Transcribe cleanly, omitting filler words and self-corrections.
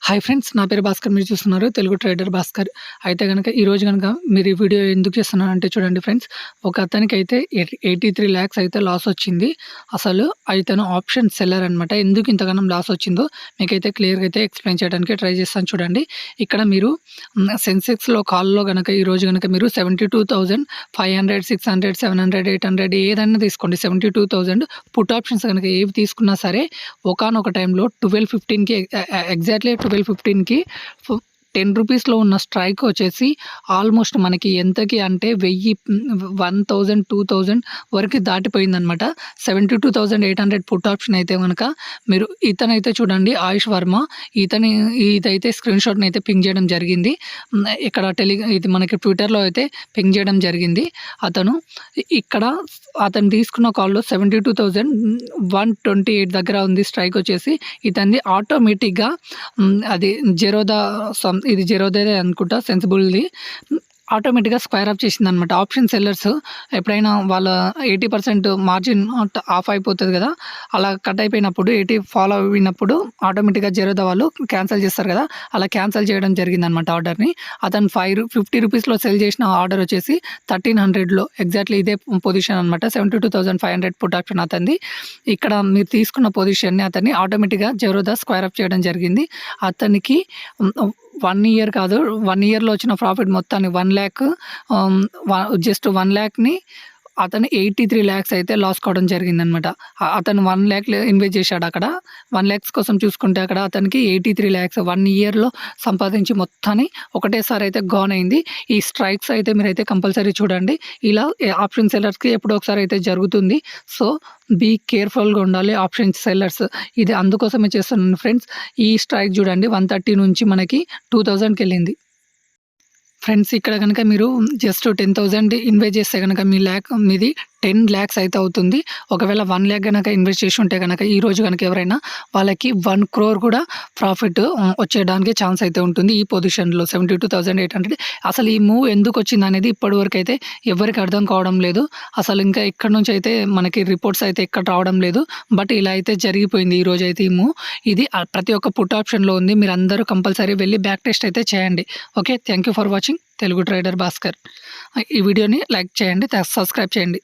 Hi friends, నా పేరు భాస్కర్. మీరు చూస్తున్నారు తెలుగు ట్రేడర్ భాస్కర్. అయితే గనక ఈరోజు గనక మీరు ఈ వీడియో ఎందుకు చేస్తున్నానంటే చూడండి ఫ్రెండ్స్, ఒక అతనికైతే 83 లాక్స్ అయితే లాస్ వచ్చింది. అసలు ఇతను ఆప్షన్ సెల్లర్ అనమాట. ఎందుకు ఇంతగానం లాస్ వచ్చిందో మీకైతే క్లియర్‌గా అయితే ఎక్స్‌ప్లెయిన్ చేయడానికి ట్రై చేస్తాను చూడండి. ఇక్కడ మీరు సెన్సెక్స్‌లో కాల్‌లో గనక ఈరోజు గనక మీరు 72,500, 600, 700, 800 ఏదైనా తీసుకోండి. 72,000 పుట్ ఆప్షన్స్ గనక ఏవి తీసుకున్నా సరే ఒకానొక టైంలో 12:15కి ఎగ్జాక్ట్‌లీ 12:15కి 10 రూపీస్‌లో ఉన్న స్ట్రైక్ వచ్చేసి ఆల్మోస్ట్ మనకి ఎంతకి అంటే 1000, 1000, 2000 వరకు దాటిపోయిందనమాట. 72,800 పుట్ ఆప్షన్ అయితే గనక మీరు ఇతనైతే చూడండి, ఆయుష్ వర్మ, ఇదైతే స్క్రీన్‌షాట్‌ని అయితే పింగ్ చేయడం జరిగింది. ఇక్కడ ఇది మనకి ట్విట్టర్‌లో అయితే పింగ్ చేయడం జరిగింది. ఇక్కడ అతను తీసుకున్న కాల్‌లో 72,128 దగ్గర ఉంది స్ట్రైక్ వచ్చేసి. ఇతనిది ఆటోమేటిక్‌గా అది ఇది జెరోదాదే అనుకుంటా, సెన్సిబుల్‌ది. ఆటోమేటిక్‌గా స్క్వేర్ అప్ చేసిందనమాట. ఆప్షన్ సెల్లర్స్ ఎప్పుడైనా వాళ్ళ 80% మార్జిన్ ఆఫ్ అయిపోతది కదా! అలా కట్ అయిపోయినప్పుడు 80 ఫాలో అయినప్పుడు ఆటోమేటిక్‌గా జెరోదా వాళ్ళు క్యాన్సెల్ చేస్తారు కదా! అలా క్యాన్సెల్ చేయడం జరిగిందనమాట ఆర్డర్‌ని. అతను 50 రూపీస్‌లో సెల్ చేసిన ఆర్డర్ వచ్చేసి 1300లో ఎగ్జాక్ట్‌లీ ఇదే పొజిషన్ అనమాట. 72,500 పుట్ ఆప్షన్ అతనిది. ఇక్కడ మీరు తీసుకున్న పొజిషన్‌ని అతన్ని ఆటోమేటిక్‌గా జెరోదా స్క్వేర్ అప్ చేయడం జరిగింది. అతనికి 1 ఇయర్ కాదు, 1 ఇయర్‌లో వచ్చిన ప్రాఫిట్ మొత్తాన్ని 1 1,00,000ని అతను 83 లాక్స్ అయితే లాస్ కావడం జరిగిందనమాట. అతను 1,00,000 ఇన్వెస్ట్ చేశాడు అక్కడ. 1,00,000 కోసం చూసుకుంటే అక్కడ అతనికి 83 లాక్స్ 1 ఇయర్‌లో సంపాదించి మొత్తాన్ని ఒకటేసారి అయితే గాన్ అయింది. ఈ స్ట్రైక్స్ అయితే మీరైతే కంపల్సరీ చూడండి. ఇలా ఆప్షన్ సెల్లర్స్‌కి ఎప్పుడో ఒకసారి అయితే జరుగుతుంది. సో, బీ కేర్‌ఫుల్‌గా ఉండాలి ఆప్షన్ సెల్లర్స్. ఇది అందుకోసమే చేస్తున్నాను ఫ్రెండ్స్. ఈ స్ట్రైక్ చూడండి 130 నుంచి మనకి 2000కెళ్ళింది. ఫ్రెండ్స్, ఇక్కడ గనక మీరు జస్ట్ 10,000 ఇన్వెస్ట్ చేస్తే గనక మీది 10 లాక్స్ అయితే అవుతుంది. ఒకవేళ 1 లాక్ గనక ఇన్వెస్ట్ చేసి ఉంటే గనక ఈరోజు గనక ఎవరైనా వాళ్ళకి 1 క్రోర్ కూడా ప్రాఫిట్ వచ్చేయడానికి ఛాన్స్ అయితే ఉంటుంది. ఈ పొజిషన్‌లో 72,800 అసలు ఈ మూవ్ ఎందుకు వచ్చిందనేది ఇప్పటివరకు అయితే ఎవరికి అర్థం కావడం లేదు. అసలు ఇంకా ఇక్కడ నుంచి అయితే మనకి రిపోర్ట్స్ అయితే ఎక్కడ రావడం లేదు. బట్ ఇలా అయితే జరిగిపోయింది ఈరోజు అయితే ఈ మూవ్. ఇది ప్రతి ఒక్క పుట్ ఆప్షన్‌లో ఉంది. మీరందరూ కంపల్సరీ వెళ్ళి బ్యాక్ టెస్ట్ అయితే చేయండి. Okay, thank you for watching Telugu trader Bhaskar. ఈ వీడియోని లైక్ చేయండి, సబ్స్క్రైబ్ చేయండి.